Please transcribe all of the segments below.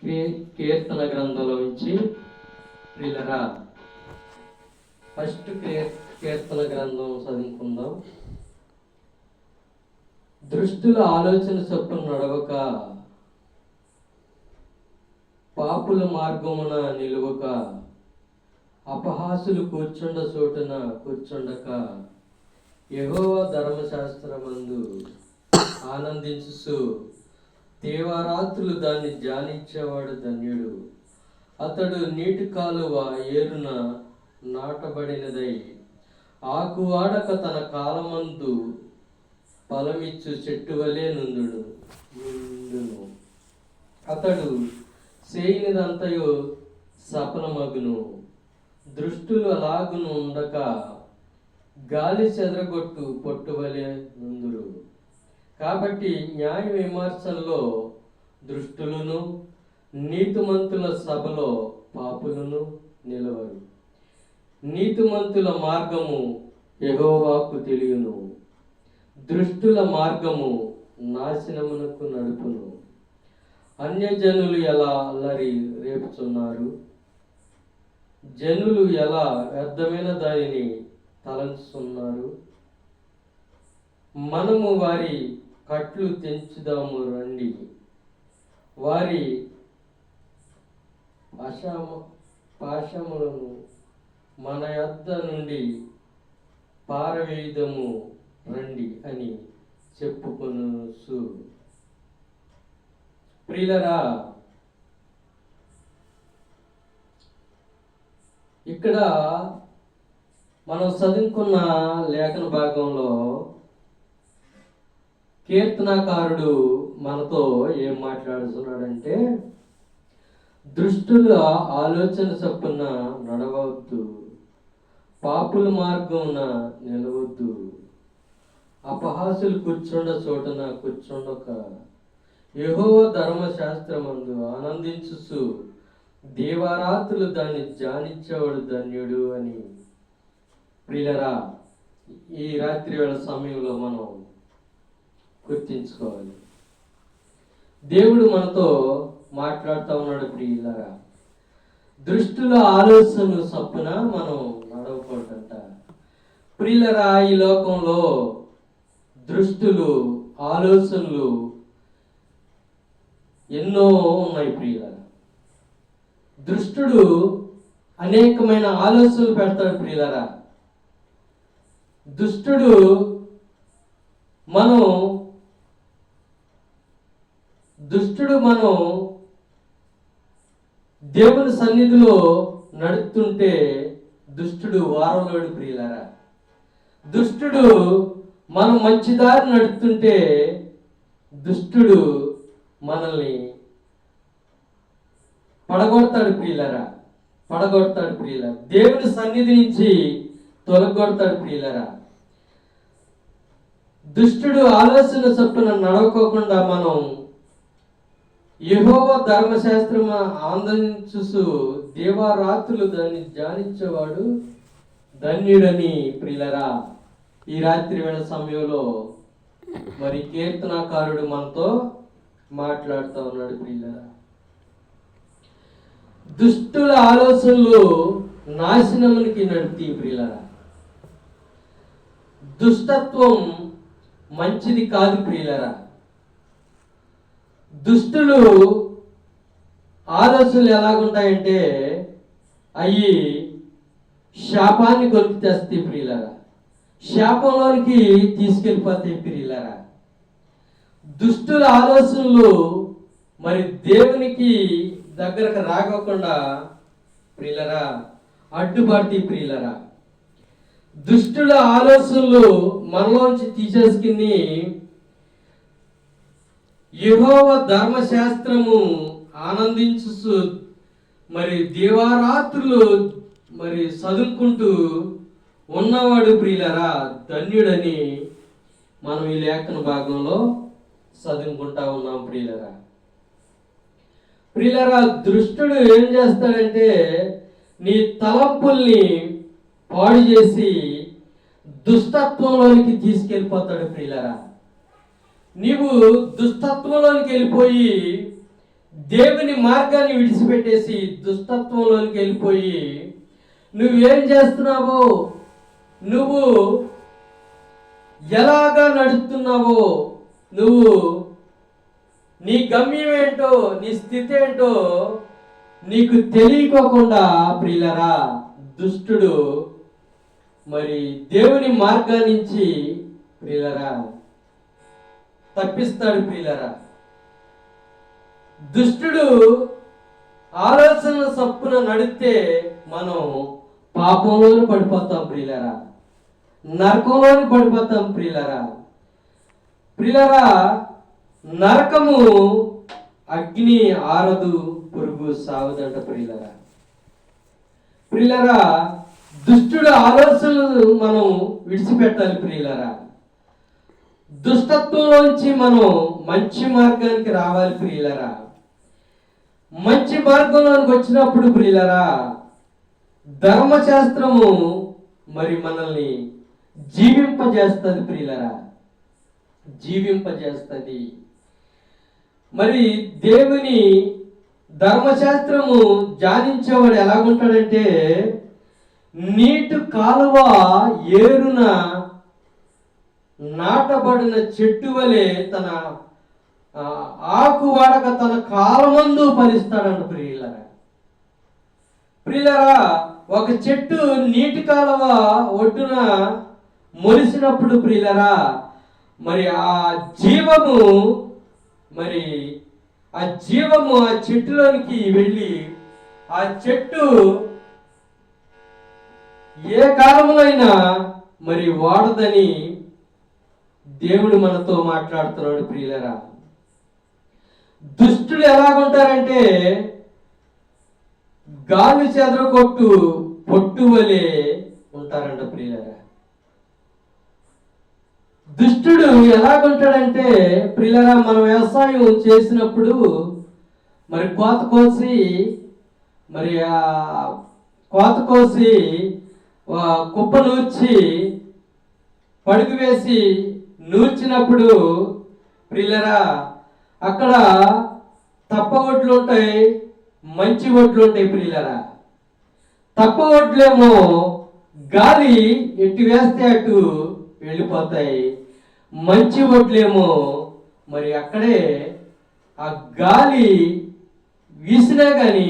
కీర్తన గ్రంథంలో నుంచి ప్రియులరా, ఫస్ట్ కీర్తన గ్రంథం చదువుకుందాం. దృష్టుల ఆలోచన చొప్పున నడవక, పాపుల మార్గమున నిలువక, అపహాసులు కూర్చుండ చోటున కూర్చుండక, యెహోవా ధర్మశాస్త్రమందు ఆనందించు దేవారాత్రులు దాన్ని ధ్యానించేవాడు ధన్యుడు. అతడు నీటి కాలువ ఏరున నాటబడినదై ఆకు వాడక తన కాలమందు ఫలమిచ్చు చెట్టు వలె నుండును. అతడు చేయనిదంతయు సఫలమగును. దృష్టులు అలాగును ఉండక గాలి చెదరగొట్టు పొట్టువలే నుందురు. కాబట్టి న్యాయ విమర్శల్లో దృష్టులను, నీతిమంతుల సభలో పాపులను నిలవరు. నీతిమంతుల మార్గము యెహోవాకు తెలియను, దృష్టుల మార్గము నాశనమునకు నడుపును. అన్యజనులు ఎలా అల్లరి రేపుచున్నారు, జనులు ఎలా వ్యర్థమైన దానిని తలంచుతున్నారు. మనము వారి కట్లు తెంచుదాము రండి, వారి పాశములను మన యొద్ద నుండి పారవేయుదము రండి అని చెప్పుకొనుచు. ప్రియులరా, ఇక్కడ మనం చదువుకున్న లేఖన భాగంలో కీర్తనాకారుడు మనతో ఏం మాట్లాడుతున్నాడంటే, దుష్టుల ఆలోచన చొప్పున నడవద్దు, పాపుల మార్గమున నిలవద్దు, అపహాసులు కూర్చుండ చోటన కూర్చుండక, యెహోవా ధర్మశాస్త్రమందు ఆనందించు దేవారాత్రులు దాన్ని ధ్యానించేవాడు ధన్యుడు అని. ప్రియులరా, ఈ రాత్రి వేళ సమయంలో మనం గుర్తించుకోవాలి, దేవుడు మనతో మాట్లాడుతూ ఉన్నాడు. ప్రియులరా, దృష్టుల ఆలోచన చొప్పున మనం నడవకూడదంట. ప్రియులరా, ఈ లోకంలో దృష్టులు ఆలోచనలు ఎన్నో ఉన్నాయి. ప్రియులరా, దృష్టుడు అనేకమైన ఆలోచనలు పెడతాడు. ప్రియులరా, దుష్టుడు మనం దేవుని సన్నిధిలో నడుస్తుంటే దుష్టుడు వారంలోడు. ప్రియులారా, దుష్టుడు మనం మంచి దారి నడుస్తుంటే దుష్టుడు మనల్ని పడగొడతాడు. ప్రియులారా, పడగొడతాడు. ప్రియులారా, దేవుని సన్నిధి నుంచి తొలగొడతాడు. ప్రియులారా, దుష్టుడు ఆలోచన చొప్పున నడవకోకుండా మనం యెహోవా ధర్మశాస్త్రం ఆనందించు దేవారాత్రులు దాన్ని ధ్యానించేవాడు ధన్యుడని. ప్రియులరా, ఈ రాత్రి వేళ సమయంలో మరి కీర్తనాకారుడు మనతో మాట్లాడుతూ ఉన్నాడు. ప్రియులరా, దుష్టుల ఆలోచనలు నాశనమునికి నడుపుతాయి. ప్రియులరా, దుష్టత్వం మంచిది కాదు. ప్రియులరా, దుష్టులు ఆలోచనలు ఎలాగుంటాయంటే అవి శాపాన్ని కొరికి తెస్తాయి. ప్రియులరా, శాపంలోనికి తీసుకెళ్ళిపోతాయి. ప్రియులరా, దుష్టుల ఆలోచనలు మరి దేవునికి దగ్గరకు రాకోకుండా ప్రియులరా అడ్డుపడతాయి. ప్రియులరా, దుష్టుల ఆలోచనలు మనలోంచి తీసేసుకుని యెహోవా ధర్మశాస్త్రము ఆనందించు మరి దేవారాత్రులు మరి చదువుకుంటూ ఉన్నవాడు ప్రియులరా ధన్యుడని మనం ఈ లేఖన భాగంలో చదువుకుంటా ఉన్నాం. ప్రియులరా, ప్రియులరా, దుష్టుడు ఏం చేస్తాడంటే నీ తలంపుల్ని పాడు చేసి దుష్టత్వంలోనికి తీసుకెళ్ళిపోతాడు. ప్రియులరా, నీవు దుష్టత్వంలోనికి వెళ్ళిపోయి దేవుని మార్గాన్ని విడిచిపెట్టేసి దుష్టత్వంలోనికి వెళ్ళిపోయి నువ్వేం చేస్తున్నావో, నువ్వు ఎలాగా నడుస్తున్నావో, నువ్వు నీ గమ్యం ఏంటో, నీ స్థితి ఏంటో నీకు తెలియకోకుండా ప్రియులరా దుష్టుడు మరి దేవుని మార్గా నుంచి ప్రియులరా తప్పిస్తాడు. ప్రియులరా దుష్టుడు ఆలోచన చప్పున నడిస్తే మనం పాపంలోని పడిపోతాం ప్రియులరా, నరకంలోని పడిపోతాం ప్రియులరా. ప్రియులరా నరకము అగ్ని ఆరదు, పురుగు సావదంట ప్రియులరా. ప్రియులరా దుష్టుడు ఆలోచనలు మనం విడిచిపెట్టాలి ప్రియులరా. దుష్టత్వంలోంచి మనం మంచి మార్గానికి రావాలి ప్రియులరా. మంచి మార్గంలోనికి వచ్చినప్పుడు ప్రియులరా ధర్మశాస్త్రము మరి మనల్ని జీవింపజేస్తుంది ప్రియులరా, జీవింపజేస్తుంది. మరి దేవుని ధర్మశాస్త్రము ధ్యానించేవాడు ఎలాగుంటాడంటే నీటి కాలువ ఏరున నాటబడిన చెట్టు వలె తన ఆకు వాడక తన కాలమందు ఫలిస్తాడంట ప్రియులరా. ప్రియులరా ఒక చెట్టు నీటి కాలువ ఒడ్డున మొలిసినప్పుడు ప్రియులరా మరి ఆ జీవము ఆ చెట్టులోనికి వెళ్ళి ఆ చెట్టు ఏ కాలంలో అయినా మరి వాడదని దేవుడు మనతో మాట్లాడుతున్నాడు ప్రియులరా. దుష్టులు ఎలాగుంటారంటే గాలి చెదరగొట్టు పొట్టు వలె ఉంటారంట ప్రియులరా. దుష్టుడు ఎలాగుంటాడంటే ప్రియులరా మనం వ్యవసాయం చేసినప్పుడు మరి కోత కోసి కుప్ప నూర్చి పడుగు వేసి నూర్చినప్పుడు ప్రియులరా అక్కడ తప్ప ఒడ్లు ఉంటాయి, మంచి ఒడ్లు ఉంటాయి ప్రియులరా. తప్ప ఒడ్లేమో గాలి ఎటు వేస్తే అటు వెళ్ళిపోతాయి, మంచి ఒడ్లేమో మరి అక్కడే ఆ గాలి వీసినా కానీ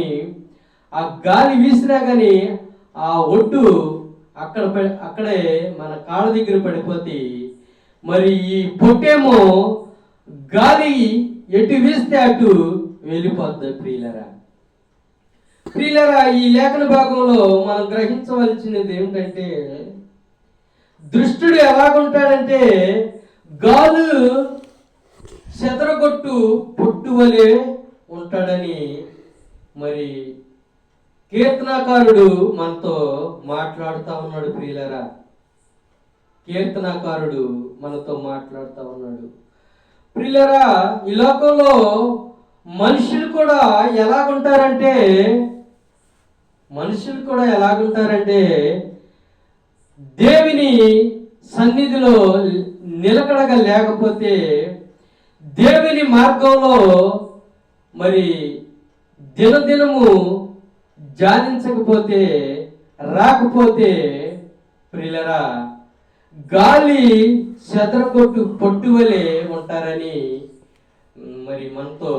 ఆ ఒడ్డు అక్కడే మన కాళ్ళ దగ్గర పడిపోతే మరి ఈ పొట్టేమో గాలి ఎటు వీస్తే అటు వెళ్ళిపోద్ది ప్రియులరా. ప్రియులరా ఈ లేఖన భాగంలో మనం గ్రహించవలసినది ఏమిటంటే దుష్టుడు ఎలాగుంటాడంటే గాలు చెదరగొట్టు పొట్టు వలె ఉంటాడని మరి కీర్తనాకారుడు మనతో మాట్లాడుతూ ఉన్నాడు ప్రియులరా. కీర్తనాకారుడు మనతో మాట్లాడుతూ ఉన్నాడు ప్రియులరా. ఈ లోకంలో మనుషులు కూడా ఎలాగుంటారంటే దేవుని సన్నిధిలో నిలకడగా లేకపోతే, దేవుని మార్గంలో మరి దినదినము ధ్యానించకపోతే రాకపోతే ప్రియులరా గాలి చెదరగొట్టు పొట్టు వలె ఉంటారని మరి మనతో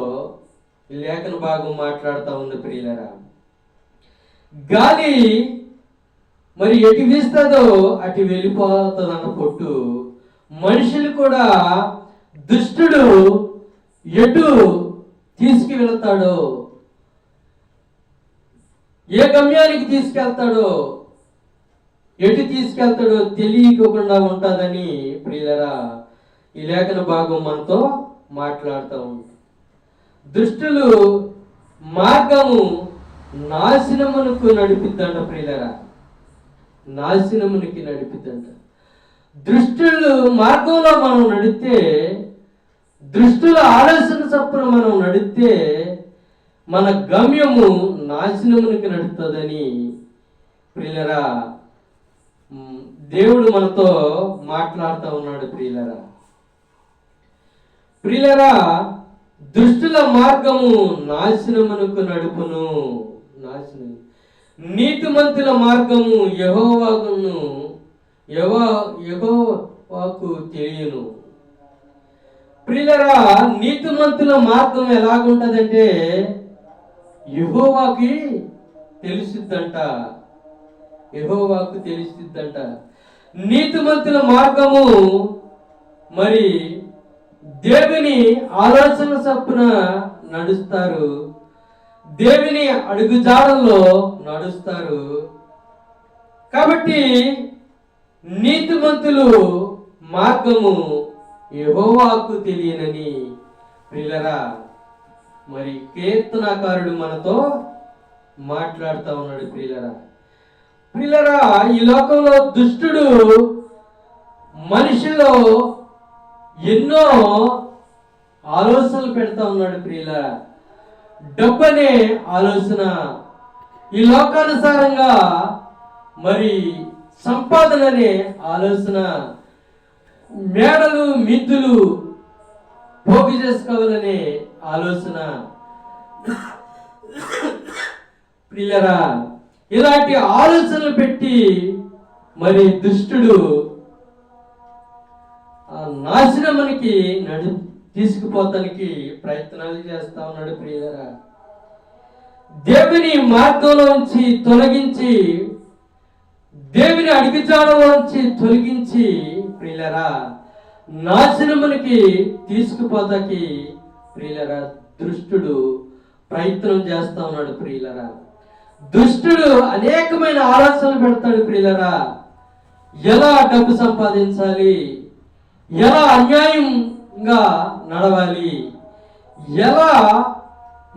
లేఖన భాగం మాట్లాడుతూ ఉంది ప్రియులరా. గాలి మరి ఎటు వీస్తుందో అటు వెళ్ళిపోతుందన్న పొట్టు మనుషులు కూడా దుష్టుడు ఎటు తీసుకువెళ్తాడో, ఏ గమ్యానికి తీసుకెళ్తాడో, ఎటు తీసుకెళ్తాడో తెలియకుండా ఉంటుందని ప్రియులరా ఈ లేఖన భాగం మనతో మాట్లాడుతూ ఉంది. దుష్టులు మార్గము నాశనమునకు నడిపిద్దంట ప్రియులరా, నాశనమునికి నడిపిద్దంట. దుష్టులు మార్గంలో మనం నడిస్తే, దుష్టుల ఆలోచన చప్పున మనం నడిస్తే మన గమ్యము నాశనమునికి నడుతుందని ప్రియులరా దేవుడు మనతో మాట్లాడుతూ ఉన్నాడు ప్రియులరా. దుష్టుల మార్గము నాశనమునకు నడుపును. నాశనం. నీతిమంతుల మార్గము యెహోవాకు తెలియను. ప్రియులారా, నీతిమంతుల మార్గం ఎలాగుంటదంటే యెహోవాకి తెలుసిద్దంట. యెహోవాకు తెలుసిద్దంట. నీతిమంతుల మార్గము మరి దేవుని ఆలోచన చొప్పున నడుస్తారు, దేవుని అడుగుజాడల్లో నడుస్తారు. కాబట్టి నీతిమంతులు మార్గము యెహోవాకు తెలియనని ప్రియులారా మరి కీర్తనాకారుడు మనతో మాట్లాడుతూ ఉన్నాడు. ప్రియులారా, ఈ లోకంలో దుష్టుడు మనిషిలో ఎన్నో ఆలోచనలు పెడతా ఉన్నాడు. ప్రియులారా, డబ్బనే ఆలోచన, ఈ లోకానుసారంగా మరి సంపాదన అనే ఆలోచన, మేడలు మిద్దులు పోగు చేసుకోవాలనే ఆలోచన. ప్రియులారా, ఇలాంటి ఆలోచనలు పెట్టి మరి దుష్టుడు ఆ నాశనమునికి తీసుకుపోతానికి ప్రయత్నాలు చేస్తా ఉన్నాడు. ప్రియులారా, దేవుని మార్గంలోంచి తొలగించి, దేవుని అడుగుజాడలోంచి తొలగించి ప్రియులారా నాశనమునికి తీసుకుపోతాకి ప్రియులారా దుష్టుడు ప్రయత్నం చేస్తా ఉన్నాడు. ప్రియులారా, దుష్టుడు అనేకమైన ఆలోచనలు పెడతాడు. ప్రియులారా, ఎలా డబ్బు సంపాదించాలి, ఎలా అన్యాయంగా నడవాలి, ఎలా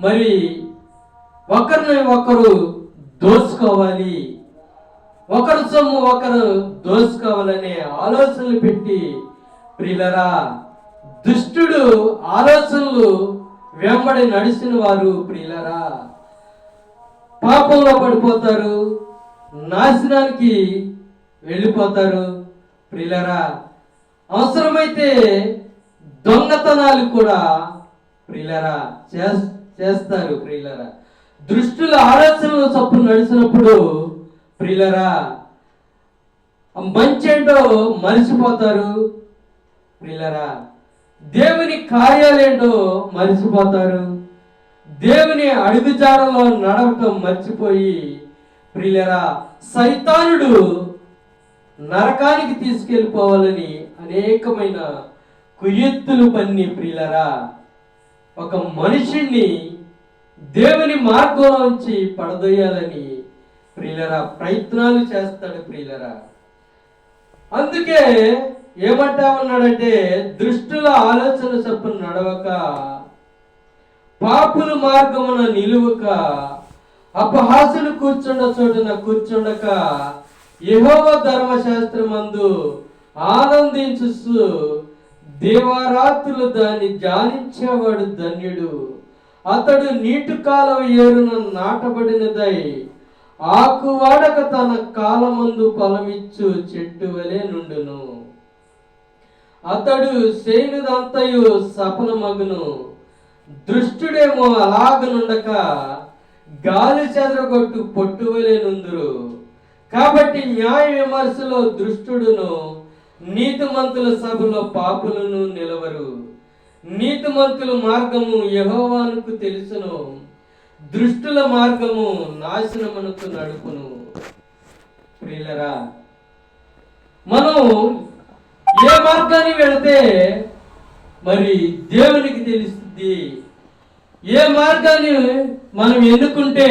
మరి ఒకరిని ఒకరు దోచుకోవాలి, ఒకరు సొమ్ము ఒకరు దోచుకోవాలనే ఆలోచనలు పెట్టి ప్రియులారా దుష్టుడు ఆలోచనలు వెంబడి నడిచిన వారు ప్రియులారా పాపంలో పడిపోతారు, నాశనానికి వెళ్ళిపోతారు. ప్రియులారా, అవసరమైతే దొంగతనాలు కూడా ప్రియులారా చేస్తారు. ప్రియులారా, దుష్టుల ఆలోచనలు చొప్పున నడిచినప్పుడు ప్రియులారా మంచేంటో మరిచిపోతారు. ప్రియులారా, దేవుని కార్యాలేంటో మరిచిపోతారు. దేవుని అడుగుజాడలో నడవటం మర్చిపోయి ప్రియులారా సైతానుడు నరకానికి తీసుకెళ్ళిపోవాలని అనేకమైన కుయుక్తులు పన్ని ప్రియులారా ఒక మనిషిని దేవుని మార్గంలోంచి పడదొయ్యాలని ప్రియులారా ప్రయత్నాలు చేస్తాడు. ప్రియులారా, అందుకే ఏమంటా ఉన్నాడంటే దుష్టుల ఆలోచన చొప్పున నడవక, పాపుల మార్గమున నిలువక, అపహాసులు కూర్చుండ చోటున కూర్చుండక, యెహోవా ధర్మశాస్త్రమందు ఆనందించు దేవారాత్రులు దాన్ని ధ్యానించేవాడు ధన్యుడు. అతడు నీటి కాలం ఏరున నాటబడినదై ఆకు వాడక తన కాలమందు ఫలమిచ్చు చెట్టు వలె నుండును. అతడు సేనుదంతయు సఫలమగును. దుష్టుడేమో అలాగనుండక గాలి చెదరగొట్టు పొట్టువలే నుందురు. కాబట్టి న్యాయ విమర్శలో దుష్టుడును, నీతిమంతుల సభలో పాపులను నిలవరు. నీతిమంతుల మార్గము యెహోవాకు తెలుసును, దుష్టుల మార్గము నాశనమునకు నడుపును. ప్రియులారా, మనం ఏ మార్గాన్ని వెళితే మరి దేవునికి తెలుస్తుంది, ఏ మార్గాన్ని మనం ఎన్నుకుంటే